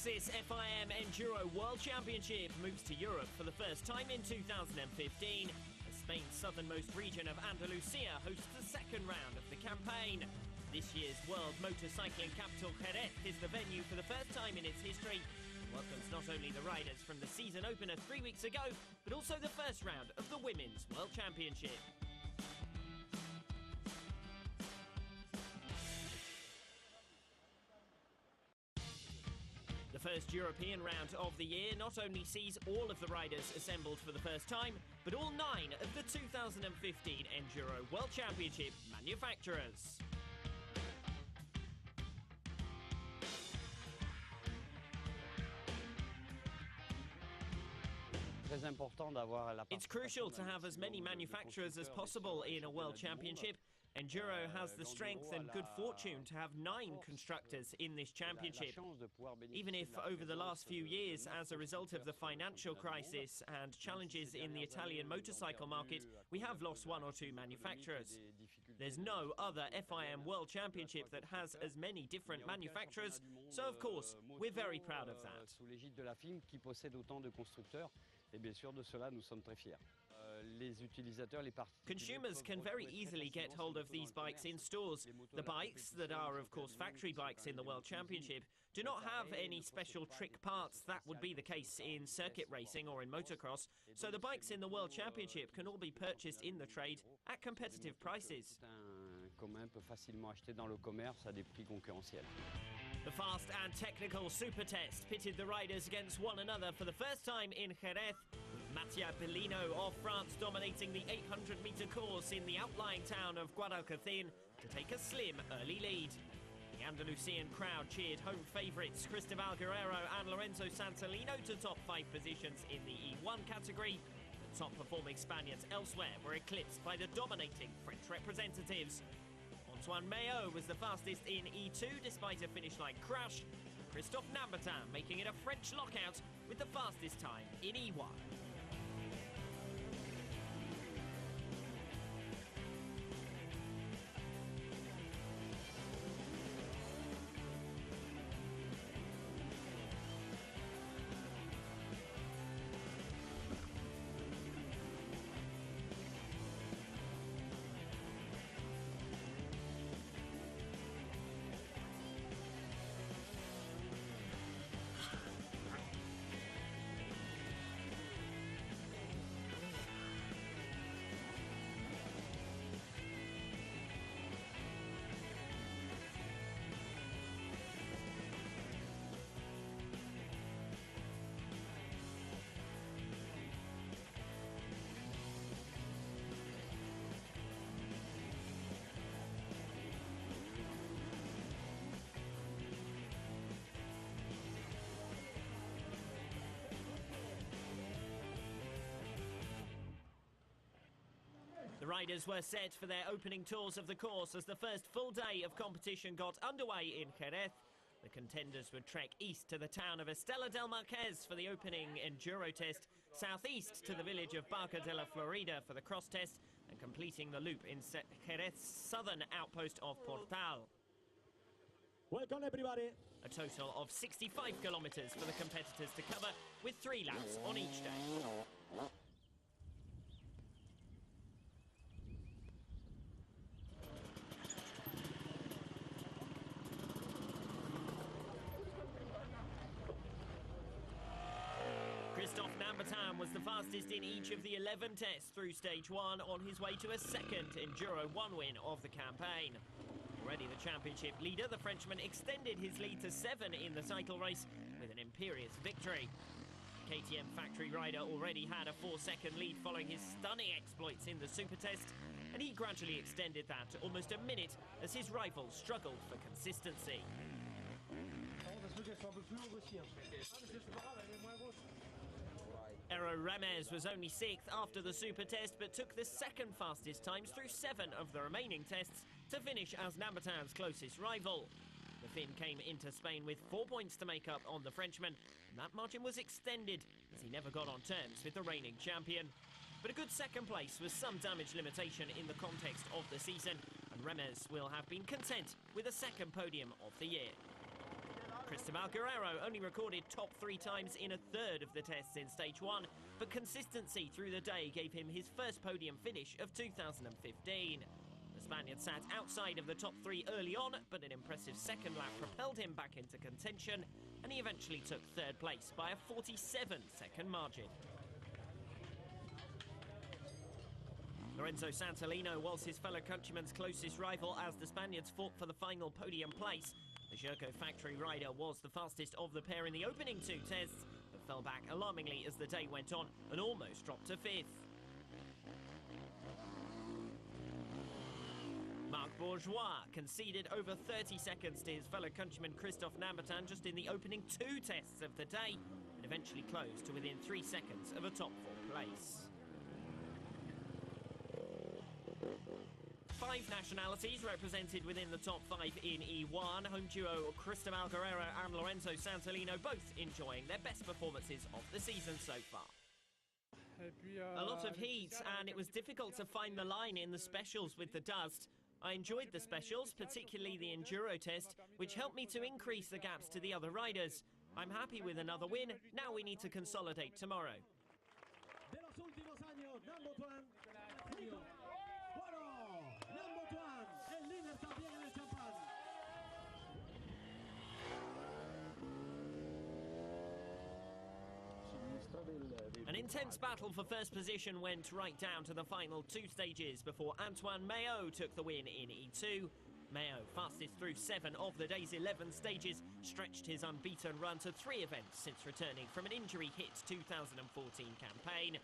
Maxis FIM Enduro World Championship moves to Europe for the first time in 2015, as Spain's southernmost region of Andalusia hosts the second round of the campaign. This year's world motorcycling capital Jerez is the venue for the first time in its history. It welcomes not only the riders from the season opener 3 weeks ago, but also the first round of the Women's World Championship. The first European round of the year not only sees all of the riders assembled for the first time, but all 9 of the 2015 Enduro World Championship manufacturers. It's crucial to have as many manufacturers as possible in a World Championship. Enduro has the strength and good fortune to have 9 constructors in this championship. Even if over the last few years, as a result of the financial crisis and challenges in the Italian motorcycle market, we have lost 1 or 2 manufacturers. There's no other FIM World Championship that has as many different manufacturers, so of course, we're very proud of that. Consumers can very easily get hold of these bikes in stores. The bikes, that are of course factory bikes in the World Championship, do not have any special trick parts. That would be the case in circuit racing or in motocross. So the bikes in the World Championship can all be purchased in the trade at competitive prices. The fast and technical super test pitted the riders against one another for the first time in Jerez, with Mattia Bellino of France dominating the 800-metre course in the outlying town of Guadalcanal to take a slim early lead. The Andalusian crowd cheered home favourites Cristobal Guerrero and Lorenzo Santolino to top 5 positions in the E1 category. The top-performing Spaniards elsewhere were eclipsed by the dominating French representatives. Antoine Mayo was the fastest in E2 despite a finish line crash. Christophe Nambertin making it a French lockout with the fastest time in E1. The riders were set for their opening tours of the course as the first full day of competition got underway in Jerez. The contenders would trek east to the town of Estela del Marquez for the opening Enduro test, southeast to the village of Barca de la Florida for the cross test, and completing the loop in Jerez's southern outpost of Portal. Welcome everybody. A total of 65 kilometres for the competitors to cover, with 3 laps on each day. Christophe Nambertin was the fastest in each of the 11 tests through stage 1 on his way to a second Enduro 1 win of the campaign. Already the championship leader, the Frenchman extended his lead to 7 in the title race with an imperious victory. KTM factory rider already had a 4-second lead following his stunning exploits in the super test, and he gradually extended that to almost a minute as his rival struggled for consistency. Ero Ramez was only 6th after the super test, but took the second fastest times through 7 of the remaining tests to finish as Nambertin's closest rival. The Finn came into Spain with 4 points to make up on the Frenchman, and that margin was extended as he never got on terms with the reigning champion. But a good second place was some damage limitation in the context of the season, and Ramez will have been content with a second podium of the year. Cristobal Guerrero only recorded top 3 times in a third of the tests in stage 1, but consistency through the day gave him his first podium finish of 2015. The Spaniard sat outside of the top 3 early on, but an impressive second lap propelled him back into contention, and he eventually took third place by a 47-second margin. Lorenzo Santolino was his fellow countryman's closest rival as the Spaniards fought for the final podium place. The Jerez factory rider was the fastest of the pair in the opening 2 tests, but fell back alarmingly as the day went on and almost dropped to 5th. Marc Bourgeois conceded over 30 seconds to his fellow countryman Christophe Nambertin just in the opening 2 tests of the day, and eventually closed to within 3 seconds of a top 4 place. 5 nationalities represented within the top 5 in E1. Home duo Cristobal Guerrero and Lorenzo Santolino both enjoying their best performances of the season so far. A lot of heat, and it was difficult to find the line in the specials with the dust. I enjoyed the specials, particularly the Enduro test, which helped me to increase the gaps to the other riders. I'm happy with another win. Now we need to consolidate tomorrow. An intense battle for first position went right down to the final 2 stages before Antoine Maillot took the win in E2. Maillot, fastest through 7 of the day's 11 stages, stretched his unbeaten run to 3 events since returning from an injury-hit 2014 campaign.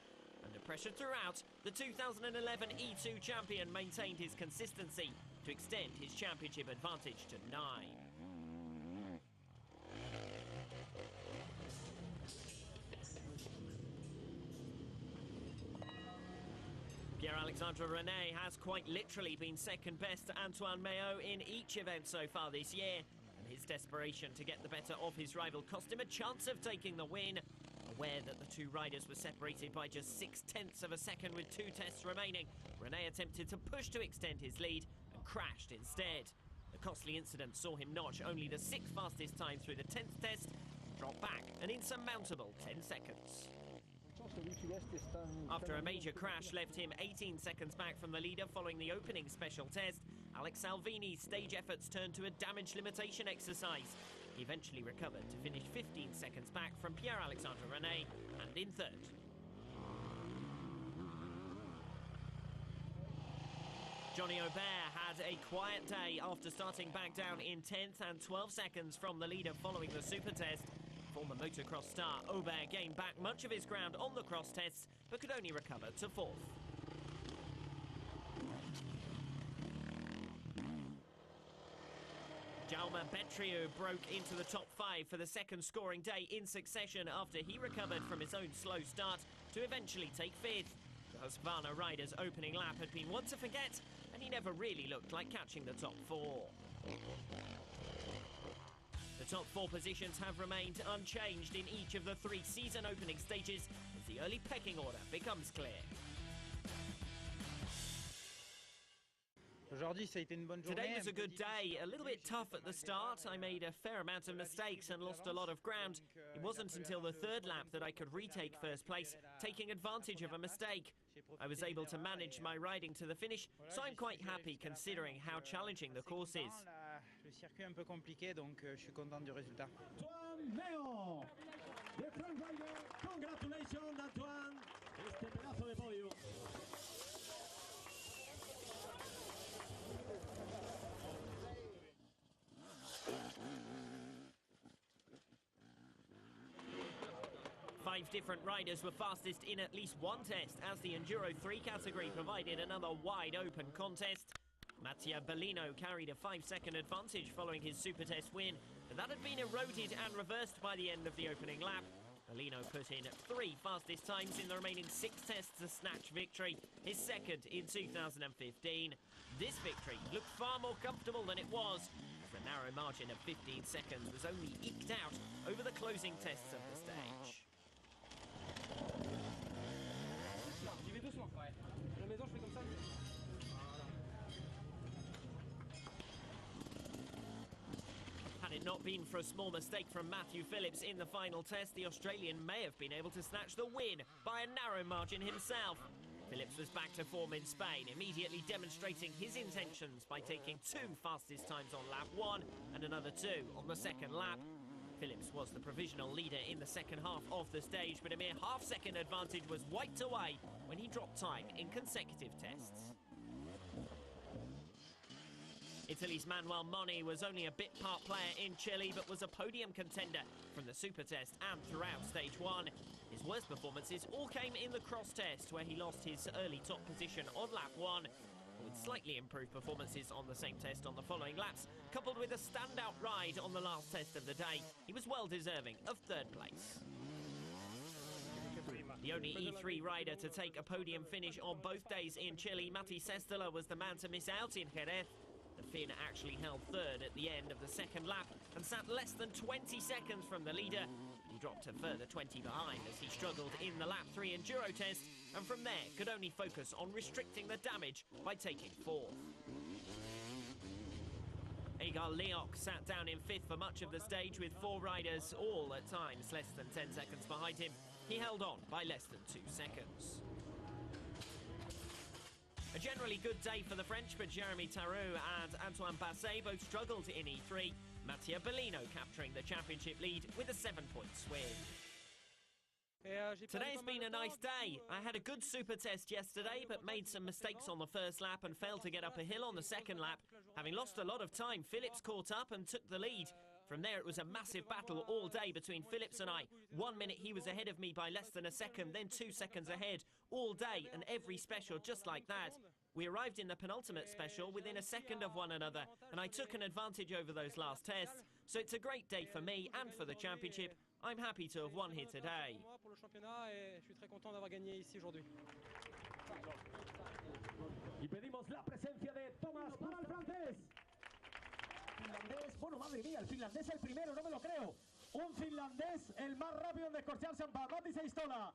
Under pressure throughout, the 2011 E2 champion maintained his consistency to extend his championship advantage to 9. Pierre-Alexandre René has quite literally been second best to Antoine Maillot in each event so far this year, and his desperation to get the better of his rival cost him a chance of taking the win. Aware that the 2 riders were separated by just 0.6 of a second with 2 tests remaining, René attempted to push to extend his lead and crashed instead. The costly incident saw him notch only the 6th fastest time through the 10th test, drop back an insurmountable 10 seconds. After a major crash left him 18 seconds back from the leader following the opening special test, Alex Salvini's stage efforts turned to a damage limitation exercise. He eventually recovered to finish 15 seconds back from Pierre-Alexandre René and in 3rd. Johnny Aubert had a quiet day after starting back down in 10th and 12 seconds from the leader following the super test. Former motocross star Aubert gained back much of his ground on the cross tests, but could only recover to 4th. Jaume Betriu broke into the top 5 for the 2nd scoring day in succession after he recovered from his own slow start to eventually take 5th. The Husqvarna rider's opening lap had been one to forget, and he never really looked like catching the top 4. The top 4 positions have remained unchanged in each of the 3 season opening stages as the early pecking order becomes clear. Today was a good day, a little bit tough at the start. I made a fair amount of mistakes and lost a lot of ground. It wasn't until the 3rd lap that I could retake first place, taking advantage of a mistake. I was able to manage my riding to the finish, so I'm quite happy considering how challenging the course is. Le circuit est un peu compliqué, donc je suis content du résultat. Antoine Maillot, the front rider. Congratulations, Antoine. Este pedazo de podio. Five different riders were fastest in at least one test as the Enduro 3 category provided another wide-open contest. Mattia Bellino carried a 5-second advantage following his super test win, but that had been eroded and reversed by the end of the opening lap. Bellino put in 3 fastest times in the remaining 6 tests to snatch victory, his 2nd in 2015. This victory looked far more comfortable than it was, as the narrow margin of 15 seconds was only eked out over the closing tests of the stage. Had it not not been for a small mistake from Matthew Phillips in the final test, the Australian may have been able to snatch the win by a narrow margin himself. Phillips was back to form in Spain, immediately demonstrating his intentions by taking 2 fastest times on lap 1 and another 2 on the second lap. Phillips was the provisional leader in the second half of the stage, but a mere half-second advantage was wiped away when he dropped time in consecutive tests. Italy's Manuel Moni was only a bit part player in Chile, but was a podium contender from the Super Test and throughout Stage 1. His worst performances all came in the cross test, where he lost his early top position on lap 1. With slightly improved performances on the same test on the following laps, coupled with a standout ride on the last test of the day, he was well deserving of 3rd place. The only E3 rider to take a podium finish on both days in Chile, Matti Sestola was the man to miss out in Jerez. The Finn actually held 3rd at the end of the second lap and sat less than 20 seconds from the leader. He dropped a further 20 behind as he struggled in the lap 3 Enduro test, and from there could only focus on restricting the damage by taking 4th. Egar Leok sat down in 5th for much of the stage, with 4 riders all at times less than 10 seconds behind him. He held on by less than 2 seconds. A generally good day for the French, but Jeremy Tarou and Antoine Basset both struggled in E3. Mattia Bellino capturing the championship lead with a 7-point swing. Today's been a nice day. I had a good super test yesterday, but made some mistakes on the first lap and failed to get up a hill on the second lap. Having lost a lot of time, Phillips caught up and took the lead. From there, it was a massive battle all day between Phillips and I. 1 minute he was ahead of me by less than a second, then 2 seconds ahead, all day and every special just like that. We arrived in the penultimate special within a second of one another, and I took an advantage over those last tests. So it's a great day for me and for the championship. I'm happy to have won here today. Y pedimos la presencia de Thomas para el francés. Finlandés, bueno, madre mía, el finlandés el primero, no me lo creo. Un finlandés, el más rápido en descorcharse en Matti Sestola.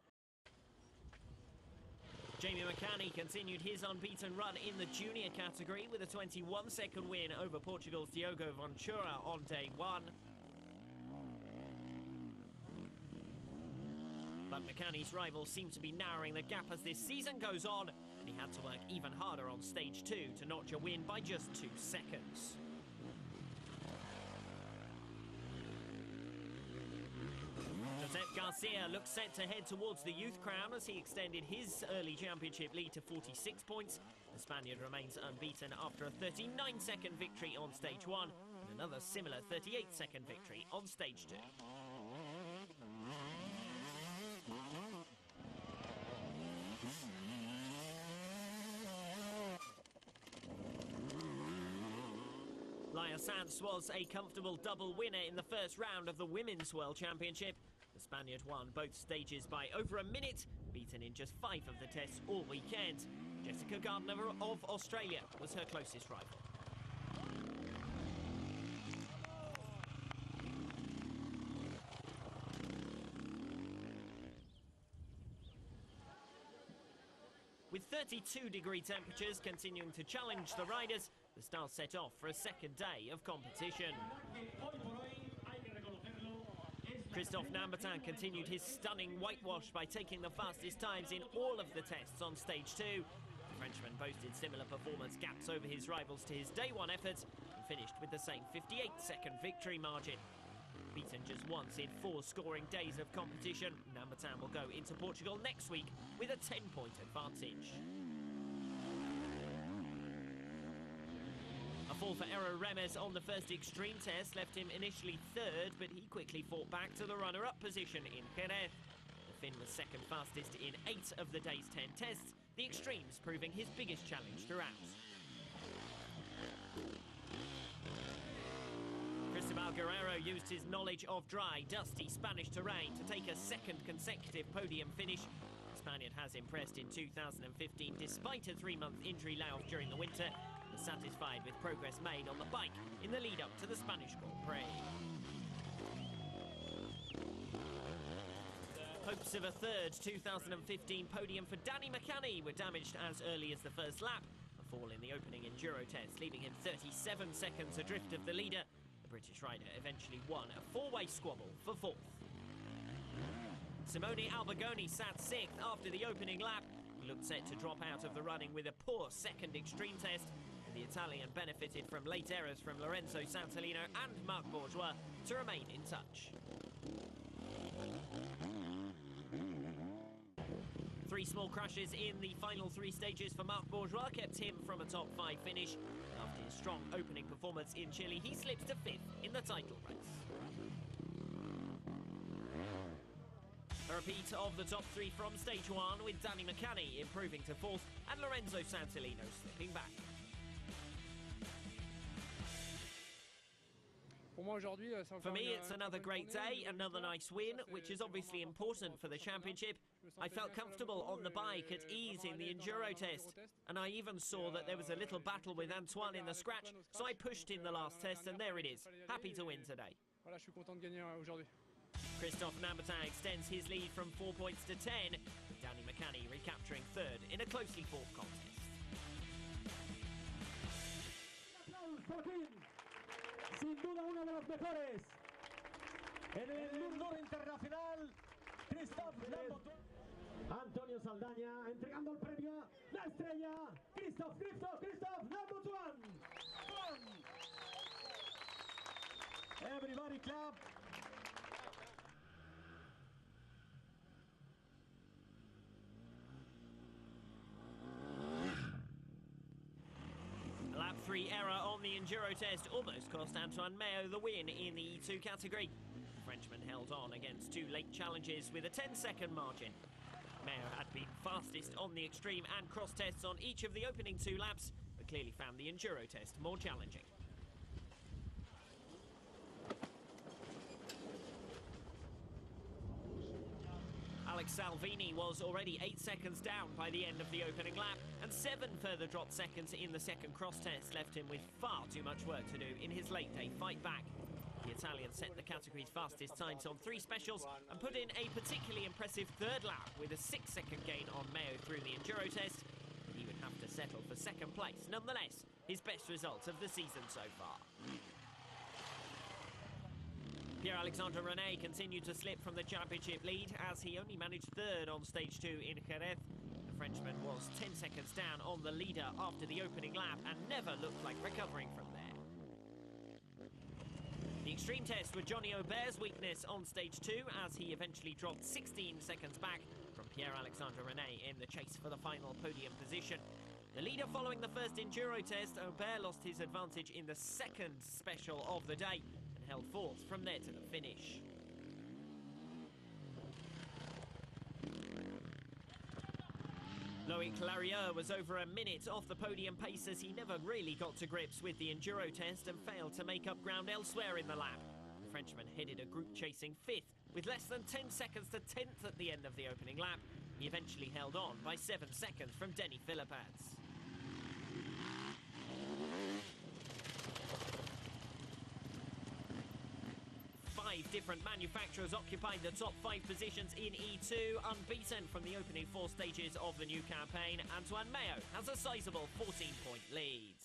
Jamie McCanny continued his unbeaten run in the junior category with a 21-second win over Portugal's Diogo Ventura on day 1. But McCanny's rivals seem to be narrowing the gap as this season goes on, and he had to work even harder on stage 2 to notch a win by just 2 seconds. Josep Garcia looks set to head towards the youth crown as he extended his early championship lead to 46 points. The Spaniard remains unbeaten after a 39-second victory on stage 1 and another similar 38-second victory on stage 2. Laia Sanz was a comfortable double winner in the first round of the Women's World Championship. The Spaniard won both stages by over a minute, beaten in just 5 of the tests all weekend. Jessica Gardner of Australia was her closest rival. With 32-degree temperatures continuing to challenge the riders, the Stars set off for a second day of competition. Christophe Nambertin continued his stunning whitewash by taking the fastest times in all of the tests on stage 2. The Frenchman boasted similar performance gaps over his rivals to his day 1 efforts and finished with the same 58-second victory margin. Beaten just once in 4 scoring days of competition, Nambertin will go into Portugal next week with a 10-point advantage. A fall for Eero Remes on the first extreme test left him initially 3rd, but he quickly fought back to the runner-up position in Jerez. The Finn was second fastest in 8 of the day's 10 tests, the extremes proving his biggest challenge throughout. Cristobal Guerrero used his knowledge of dry, dusty Spanish terrain to take a second consecutive podium finish. The Spaniard has impressed in 2015 despite a 3-month injury layoff during the winter, and is satisfied with progress made on the bike in the lead-up to the Spanish Grand Prix. Hopes of a third 2015 podium for Danny McCanny were damaged as early as the first lap. A fall in the opening Enduro test, leaving him 37 seconds adrift of the leader. The British rider eventually won a four-way squabble for fourth. Simone Albergoni sat sixth after the opening lap. He looked set to drop out of the running with a poor second extreme test. The Italian benefited from late errors from Lorenzo Santolino and Marc Bourgeois to remain in touch. Three small crashes in the final three stages for Marc Bourgeois kept him from a top five finish. After his strong opening performance in Chile, he slips to fifth in the title race. A repeat of the top three from stage one, with Danny McCanny improving to fourth and Lorenzo Santolino slipping back. For me, it's another great day, another nice win, which is obviously important for the championship. I felt comfortable on the bike, at ease in the Enduro test, and I even saw that there was a little battle with Antoine in the scratch, so I pushed in the last test, and there it is. Happy to win today. Christophe Nambertin extends his lead from 4 points to 10, with Danny McCanny recapturing third in a closely fought contest. Sin duda uno de los mejores en el Enduro internacional, Christophe Nambertin. Antonio Saldaña entregando el premio a la estrella, Christophe Nambertin. Everybody clap. Lap 3 error on the Enduro test almost cost Antoine Mayo the win in the E2 category. The Frenchman held on against two late challenges with a 10-second margin. Mayo had been fastest on the extreme and cross tests on each of the opening two laps, but clearly found the Enduro test more challenging. Alex Salvini was already 8 seconds down by the end of the opening lap, and 7 further dropped seconds in the second cross test left him with far too much work to do in his late-day fight back. The Italian set the category's fastest times on 3 specials and put in a particularly impressive third lap with a 6-second gain on Mayo through the Enduro test. But he would have to settle for second place. Nonetheless, his best result of the season so far. Pierre-Alexandre René continued to slip from the championship lead as he only managed third on stage 2 in Jerez. The Frenchman was 10 seconds down on the leader after the opening lap and never looked like recovering from there. The extreme test was Johnny Aubert's weakness on stage 2 as he eventually dropped 16 seconds back from Pierre-Alexandre René in the chase for the final podium position. The leader following the first Enduro test, Aubert lost his advantage in the second special of the day, held fourth from there to the finish. Loic Larieux was over a minute off the podium pace as he never really got to grips with the Enduro test and failed to make up ground elsewhere in the lap. The Frenchman headed a group chasing fifth with less than 10 seconds to 10th at the end of the opening lap. He eventually held on by 7 seconds from Denny Philippats. Different manufacturers occupied the top 5 positions in E2, unbeaten from the opening 4 stages of the new campaign. Antoine Mayo has a sizable 14-point lead.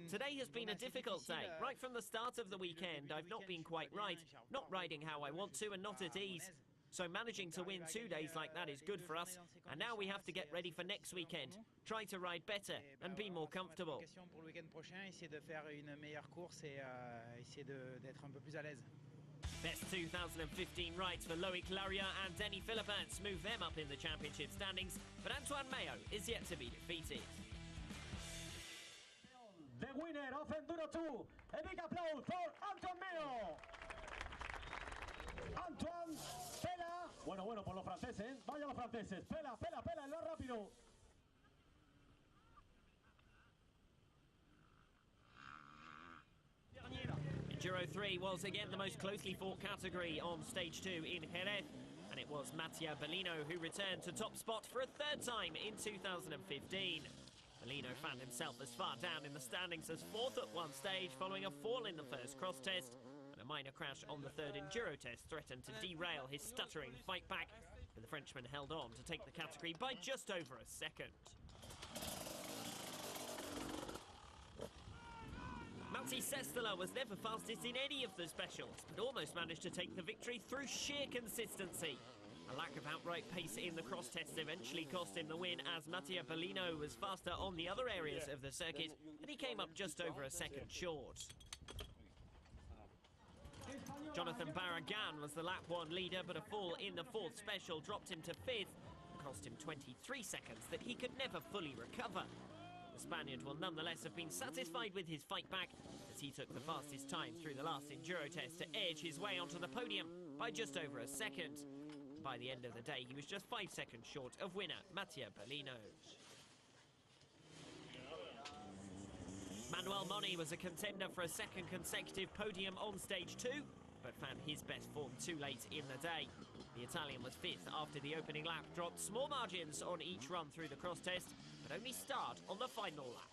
Today has been a difficult day. Right from the start of the weekend, I've not been quite right, not riding how I want to and not at ease. So managing to win 2 days like that is good for us, and now we have to get ready for next weekend. Try to ride better and be more comfortable. Best 2015 rides for Loic Larieux and Denny Philippats move them up in the championship standings, but Antoine Mayo is yet to be defeated. The winner of Enduro 2, a big applause for Antoine Mayo. Antoine, pela. Bueno, por los franceses, vaya los franceses. Pela, en lo rápido. Enduro 3 was again the most closely fought category on stage 2 in Jerez, and it was Mattia Bellino who returned to top spot for a third time in 2015. Bellino found himself as far down in the standings as fourth at one stage following a fall in the first cross test, and a minor crash on the third Enduro test threatened to derail his stuttering fight back, but the Frenchman held on to take the category by just over a second. Matti Sestola was never fastest in any of the specials, but almost managed to take the victory through sheer consistency. A lack of outright pace in the cross test eventually cost him the win, as Mattia Bellino was faster on the other areas of the circuit, and he came up just over a second short. Jonathan Barragan was the lap 1 leader, but a fall in the fourth special dropped him to 5th and cost him 23 seconds that he could never fully recover. The Spaniard will nonetheless have been satisfied with his fight back, as he took the fastest time through the last Enduro test to edge his way onto the podium by just over a second. By the end of the day, he was just 5 seconds short of winner Mattia Bellino. Manuel Moni was a contender for a second consecutive podium on stage 2, but found his best form too late in the day. The Italian was 5th after the opening lap dropped small margins on each run through the cross test, but only starred on the final lap.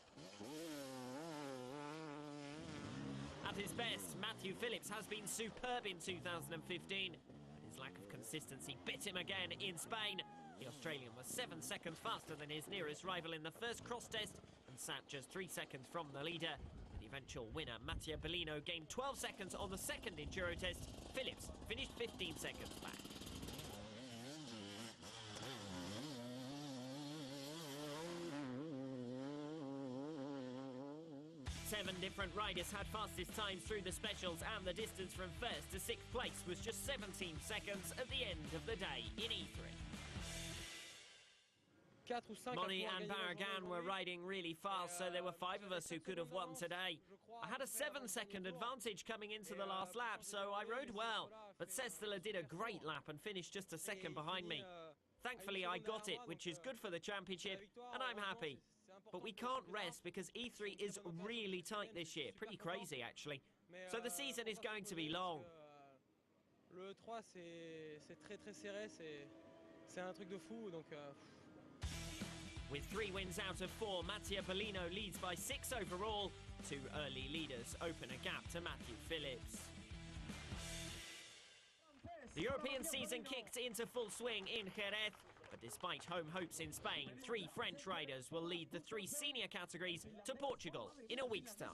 At his best, Matthew Phillips has been superb in 2015, but his lack of consistency bit him again in Spain. The Australian was 7 seconds faster than his nearest rival in the first cross test and sat just 3 seconds from the leader. The eventual winner, Mattia Bellino, gained 12 seconds on the second Enduro test. Phillips finished 15 seconds back. Seven different riders had fastest times through the specials, and the distance from 1st to 6th place was just 17 seconds at the end of the day in E3. Moni and Barragan were riding really fast, so there were 5 of us who could have won today. I had a 7-second advantage coming into the last lap, so I rode well, but Sestola did a great lap and finished just a second behind me. Thankfully, I got it, which is good for the championship, and I'm happy. But we can't rest because E3 is really tight this year, pretty crazy actually. So the season is going to be long. Le E3 c'est très très serré, c'est un truc de fou donc. With 3 wins out of 4, Mattia Bellino leads by 6 overall. 2 early leaders open a gap to Matthew Phillips. The European season kicked into full swing in Jerez, but despite home hopes in Spain, 3 French riders will lead the 3 senior categories to Portugal in a week's time.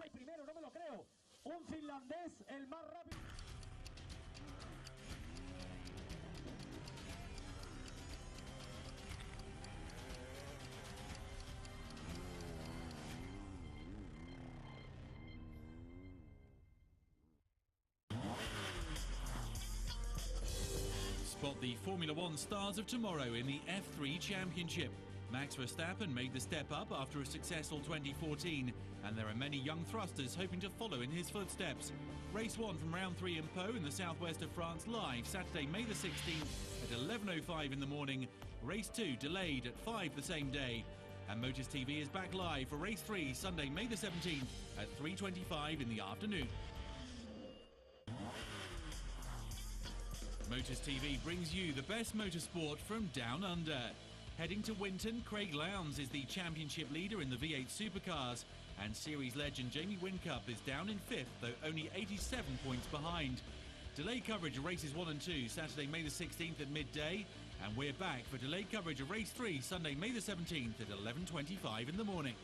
Spot the Formula One stars of tomorrow in the F3 Championship. Max Verstappen made the step up after a successful 2014, and there are many young thrusters hoping to follow in his footsteps. Race 1 from round 3 in Pau in the southwest of France live Saturday, May the 16th at 11:05 in the morning. Race 2 delayed at 5 the same day. And Motors TV is back live for Race 3 Sunday, May the 17th at 3:25 in the afternoon. Motors TV brings you the best motorsport from down under. Heading to Winton, Craig Lowndes is the championship leader in the V8 supercars, and series legend Jamie Whincup is down in 5th, though only 87 points behind. Delayed coverage of races 1 and 2 Saturday, May the 16th at midday, and we're back for delayed coverage of race 3 Sunday, May the 17th at 11:25 in the morning.